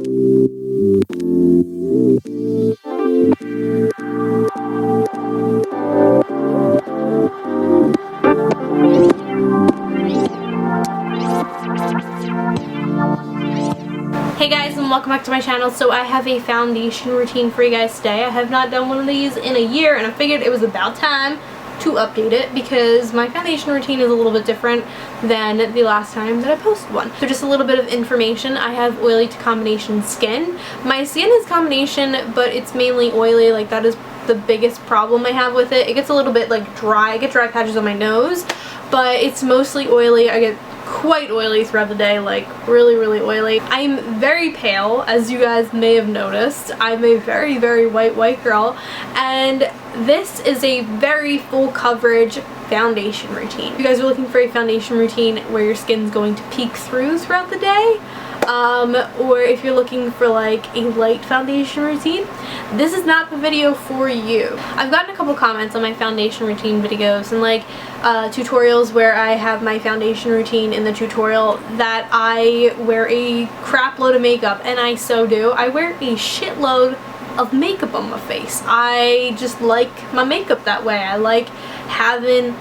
Hey guys, and welcome back to my channel. So I have a foundation routine for you guys today. I have not done one of these in a year, and I figured it was about time to update it because my foundation routine is a little bit different than the last time that I posted one. So just a little bit of information. I have oily to combination skin. My skin is combination, but it's mainly oily. Like, that is the biggest problem I have with it. It gets a little bit like dry. I get dry patches on my nose, but it's mostly oily. I get quite oily throughout the day, like really oily. I'm very pale, as you guys may have noticed. I'm a very white girl, and this is a very full coverage foundation routine. If you guys are looking for a foundation routine where your skin's going to peek throughout the day, or if you're looking for like a light foundation routine, this is not the video for you. I've gotten a couple comments on my foundation routine videos and like tutorials where I have my foundation routine in the tutorial that I wear a crap load of makeup, and I so do. I wear a shitload of makeup on my face. I just like my makeup that way. I like having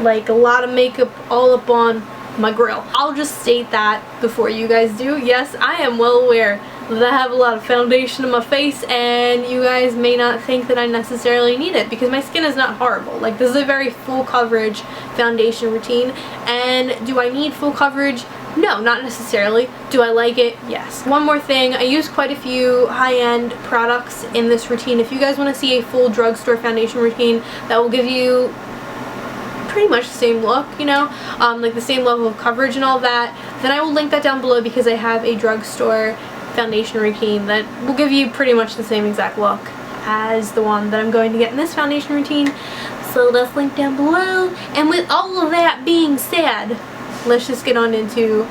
like a lot of makeup all up on my grill. I'll just state that before you guys do. Yes, I am well aware that I have a lot of foundation on my face, and you guys may not think that I necessarily need it because my skin is not horrible. Like, this is a very full coverage foundation routine, and do I need full coverage? No, not necessarily. Do I like it? Yes. One more thing, I use quite a few high-end products in this routine. If you guys want to see a full drugstore foundation routine that will give you pretty much the same look, you know, like the same level of coverage and all that, then I will link that down below because I have a drugstore foundation routine that will give you pretty much the same exact look as the one that I'm going to get in this foundation routine. So that's linked down below. And with all of that being said, let's just get on into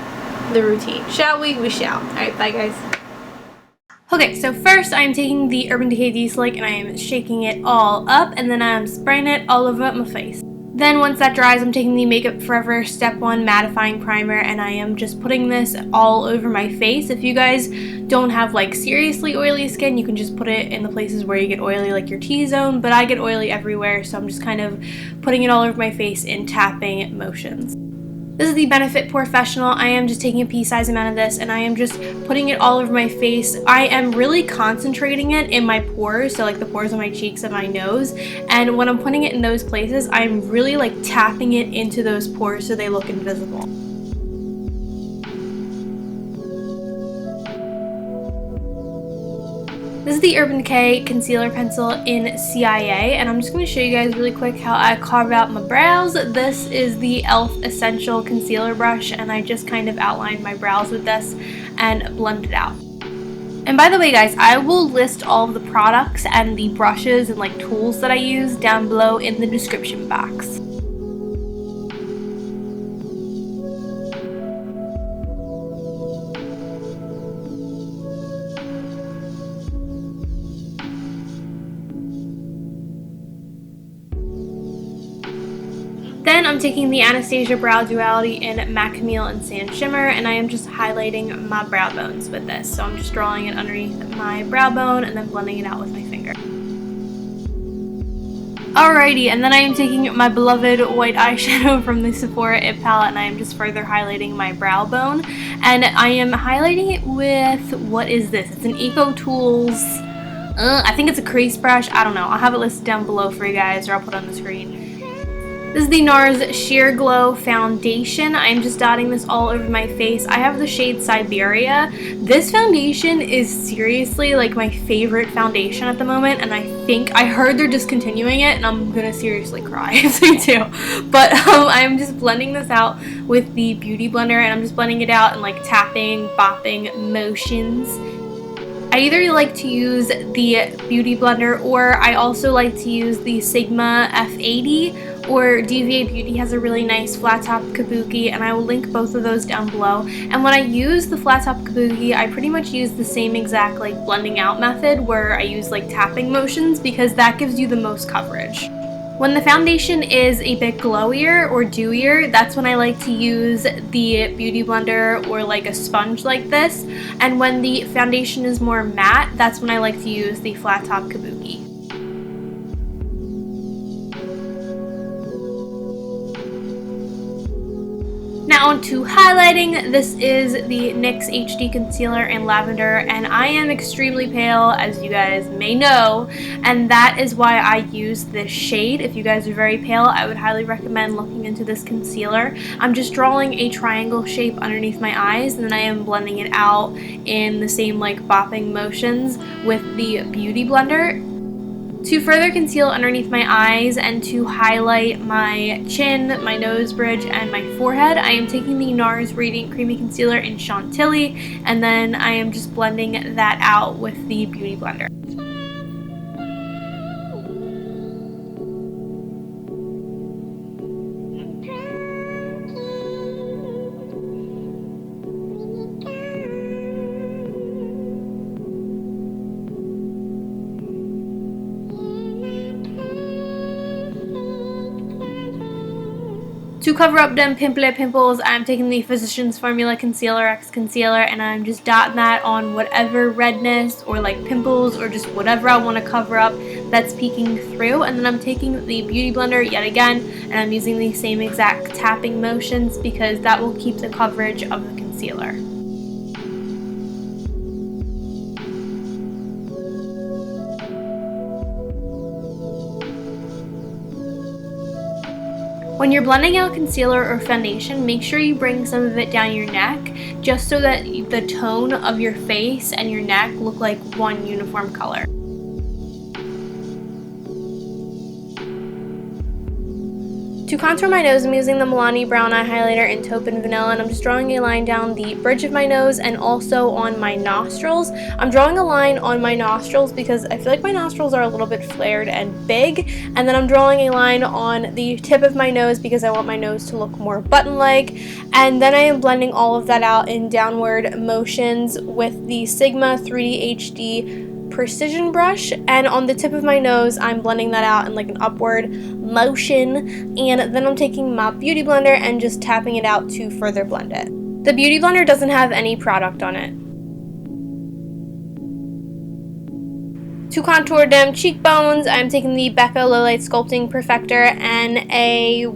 the routine. Shall we? We shall. Alright, bye guys. Okay, so first I'm taking the Urban Decay Deslick and I am shaking it all up, and then I'm spraying it all over my face. Then once that dries, I'm taking the Makeup Forever Step 1 Mattifying Primer, and I am just putting this all over my face. If you guys don't have like seriously oily skin, you can just put it in the places where you get oily, like your T-zone, but I get oily everywhere, so I'm just kind of putting it all over my face in tapping motions. This is the Benefit Porefessional. I am just taking a pea-sized amount of this, and I am just putting it all over my face. I am really concentrating it in my pores, so like the pores on my cheeks and my nose, and when I'm putting it in those places, I'm really like tapping it into those pores so they look invisible. This is the Urban Decay Concealer Pencil in CIA, and I'm just going to show you guys really quick how I carve out my brows. This is the e.l.f. Essential Concealer Brush, and I just kind of outlined my brows with this and blend it out. And by the way guys, I will list all of the products and the brushes and like tools that I use down below in the description box. Then I'm taking the Anastasia Brow Duality in Matte Camille and Sand Shimmer, and I am just highlighting my brow bones with this. So I'm just drawing it underneath my brow bone and then blending it out with my finger. Alrighty, and then I am taking my beloved white eyeshadow from the Sephora It palette, and I am just further highlighting my brow bone. And I am highlighting it with, what is this? It's an Eco Tools, I think it's a crease brush. I don't know. I'll have it listed down below for you guys, or I'll put it on the screen. This is the Nars Sheer Glow Foundation. I'm just dotting this all over my face. I have the shade Siberia. This foundation is seriously like my favorite foundation at the moment, and I heard they're discontinuing it, and I'm gonna seriously cry if they do. But I'm just blending this out with the Beauty Blender, and I'm just blending it out in like tapping, bopping motions. I either like to use the Beauty Blender, or I also like to use the Sigma F80, or DVA Beauty has a really nice flat top kabuki, and I will link both of those down below. And when I use the flat top kabuki, I pretty much use the same exact like blending out method where I use like tapping motions, because that gives you the most coverage. When the foundation is a bit glowier or dewier, that's when I like to use the beauty blender or like a sponge like this. And when the foundation is more matte, that's when I like to use the flat top kabuki. Now on to highlighting. This is the NYX HD Concealer in Lavender, and I am extremely pale, as you guys may know, and that is why I use this shade. If you guys are very pale, I would highly recommend looking into this concealer. I'm just drawing a triangle shape underneath my eyes, and then I am blending it out in the same like bopping motions with the Beauty Blender. To further conceal underneath my eyes and to highlight my chin, my nose bridge, and my forehead, I am taking the Nars Radiant Creamy Concealer in Chantilly, and then I am just blending that out with the Beauty Blender. To cover up them pimple pimples, I'm taking the Physicians Formula Concealer X Concealer, and I'm just dotting that on whatever redness or like pimples or just whatever I want to cover up that's peeking through. And then I'm taking the Beauty Blender yet again, and I'm using the same exact tapping motions because that will keep the coverage of the concealer. When you're blending out concealer or foundation, make sure you bring some of it down your neck, just so that the tone of your face and your neck look like one uniform color. To contour my nose, I'm using the Milani Brown Eye Highlighter in Taupe and Vanilla, and I'm just drawing a line down the bridge of my nose and also on my nostrils. I'm drawing a line on my nostrils because I feel like my nostrils are a little bit flared and big, and then I'm drawing a line on the tip of my nose because I want my nose to look more button-like, and then I am blending all of that out in downward motions with the Sigma 3D HD precision brush, and on the tip of my nose I'm blending that out in like an upward motion, and then I'm taking my Beauty Blender and just tapping it out to further blend it. The Beauty Blender doesn't have any product on it. To contour them cheekbones, I'm taking the Becca Lowlight Sculpting Perfector and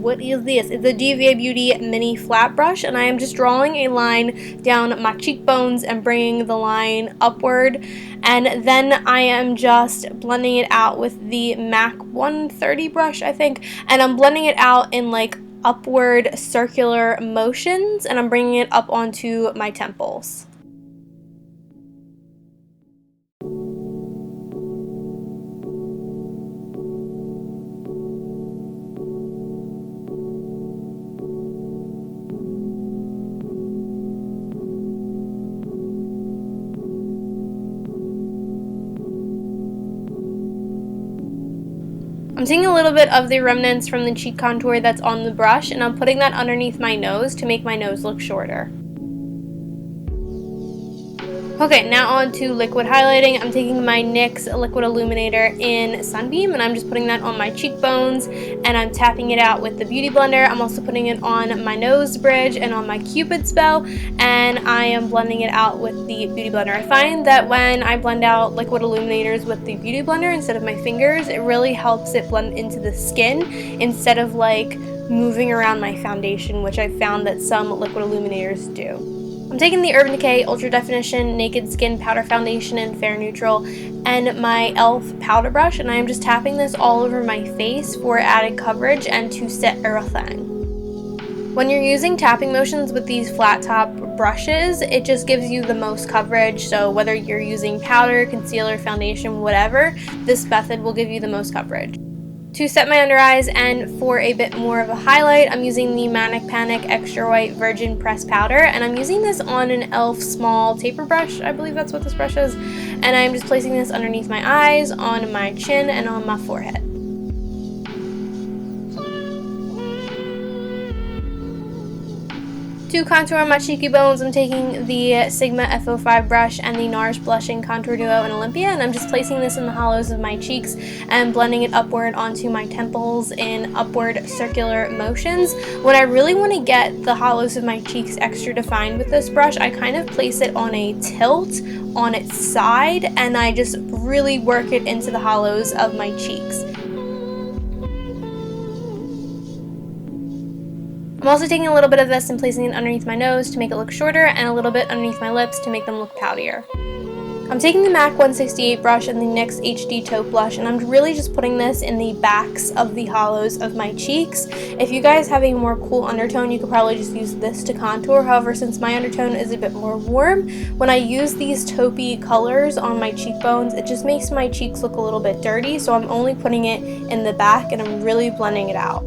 what is this? It's a DVA Beauty mini flat brush, and I am just drawing a line down my cheekbones and bringing the line upward, and then I am just blending it out with the MAC 130 brush, I think, and I'm blending it out in like upward circular motions, and I'm bringing it up onto my temples. I'm taking a little bit of the remnants from the cheek contour that's on the brush, and I'm putting that underneath my nose to make my nose look shorter. Okay, now on to liquid highlighting. I'm taking my NYX Liquid Illuminator in Sunbeam, and I'm just putting that on my cheekbones, and I'm tapping it out with the Beauty Blender. I'm also putting it on my nose bridge and on my Cupid's bow, and I am blending it out with the Beauty Blender. I find that when I blend out liquid illuminators with the Beauty Blender instead of my fingers, it really helps it blend into the skin instead of like moving around my foundation, which I found that some liquid illuminators do. I'm taking the Urban Decay Ultra Definition Naked Skin Powder Foundation in Fair Neutral and my e.l.f. powder brush, and I am just tapping this all over my face for added coverage and to set everything. When you're using tapping motions with these flat top brushes, it just gives you the most coverage, so whether you're using powder, concealer, foundation, whatever, this method will give you the most coverage. To set my under eyes and for a bit more of a highlight, I'm using the Manic Panic Extra White Virgin Pressed Powder, and I'm using this on an e.l.f. small taper brush. I believe that's what this brush is. And I'm just placing this underneath my eyes, on my chin, and on my forehead. To contour my cheeky bones, I'm taking the Sigma F05 brush and the Nars Blushing Contour Duo in Olympia, and I'm just placing this in the hollows of my cheeks and blending it upward onto my temples in upward circular motions. When I really want to get the hollows of my cheeks extra defined with this brush, I kind of place it on a tilt on its side, and I just really work it into the hollows of my cheeks. I'm also taking a little bit of this and placing it underneath my nose to make it look shorter, and a little bit underneath my lips to make them look poutier. I'm taking the MAC 168 brush and the NYX HD Taupe blush, and I'm really just putting this in the backs of the hollows of my cheeks. If you guys have a more cool undertone, you could probably just use this to contour. However, since my undertone is a bit more warm, when I use these taupey colors on my cheekbones, it just makes my cheeks look a little bit dirty, so I'm only putting it in the back and I'm really blending it out.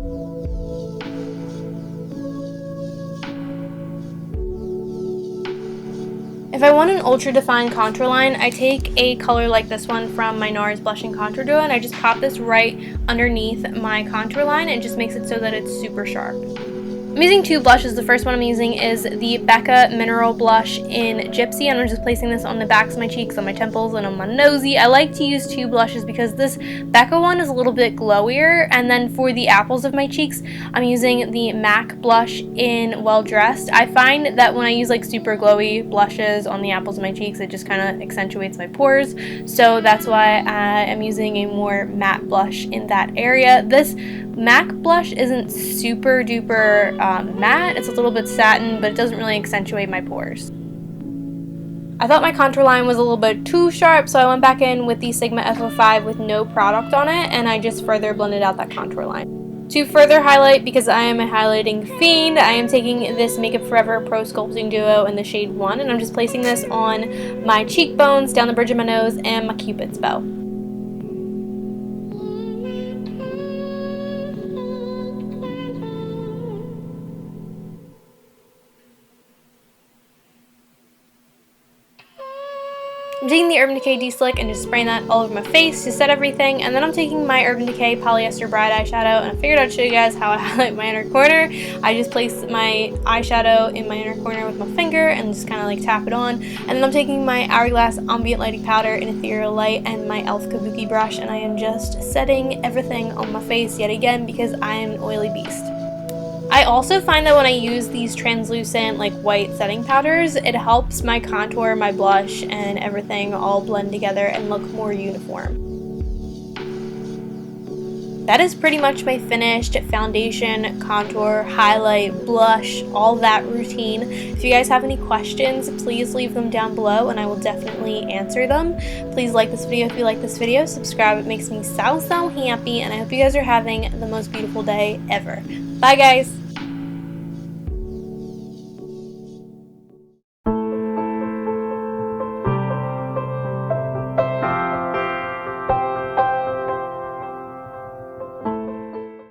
If I want an ultra defined contour line, I take a color like this one from my Nars Blushing Contour Duo, and I just pop this right underneath my contour line, and it just makes it so that it's super sharp. I'm using two blushes. The first one I'm using is the Becca Mineral Blush in Gypsy, and I'm just placing this on the backs of my cheeks, on my temples, and on my nosy. I like to use two blushes because this Becca one is a little bit glowier, and then for the apples of my cheeks, I'm using the MAC blush in Well Dressed. I find that when I use like super glowy blushes on the apples of my cheeks, it just kind of accentuates my pores, so that's why I am using a more matte blush in that area. This MAC blush isn't super duper matte. It's a little bit satin, but it doesn't really accentuate my pores. I thought my contour line was a little bit too sharp, so I went back in with the Sigma F05 with no product on it, and I just further blended out that contour line. To further highlight, because I am a highlighting fiend, I am taking this Makeup Forever Pro Sculpting Duo in the shade 1, and I'm just placing this on my cheekbones, down the bridge of my nose, and my Cupid's bow. I'm taking the Urban Decay Deslick and just spraying that all over my face to set everything, and then I'm taking my Urban Decay Polyester Bright Eyeshadow, and I figured I'd show you guys how I highlight my inner corner. I just place my eyeshadow in my inner corner with my finger and just kind of like tap it on, and then I'm taking my Hourglass Ambient Lighting Powder in Ethereal Light and my e.l.f. Kabuki brush, and I am just setting everything on my face yet again because I am an oily beast. I also find that when I use these translucent like white setting powders, it helps my contour, my blush, and everything all blend together and look more uniform. That is pretty much my finished foundation, contour, highlight, blush, all that routine. If you guys have any questions, please leave them down below and I will definitely answer them. Please like this video if you like this video, subscribe, it makes me so happy, and I hope you guys are having the most beautiful day ever. Bye guys!